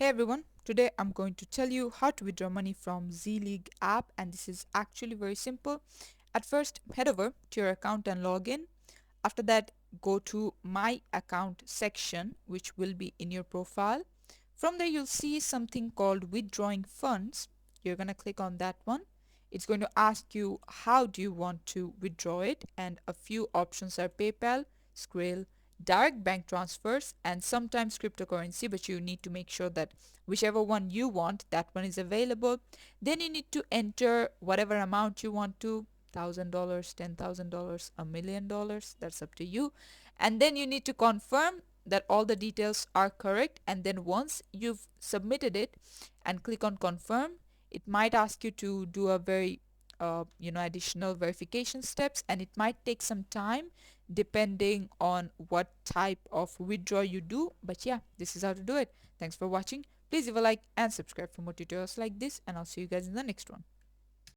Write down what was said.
Hey everyone, today I'm going to tell you how to withdraw money from Z-League app, and this is actually very simple. At first, head over to your account and log in. After that, go to My Account section, which will be in your profile. From there, you'll see something called Withdrawing Funds. You're going to click on that one. It's going to ask you how do you want to withdraw it, and a few options are PayPal, Skrill, direct bank transfers, and sometimes cryptocurrency, but you need to make sure that whichever one you want, that one is available. Then you need to enter whatever amount you want to, $1,000, $10,000, $1,000,000, that's up to you. And then you need to confirm that all the details are correct, and then once you've submitted it and click on confirm, it might ask you to do a very additional verification steps, and it might take some time depending on what type of withdrawal you do. But yeah, this is how to do it. Thanks for watching. Please leave a like and subscribe for more tutorials like this, and I'll see you guys in the next one.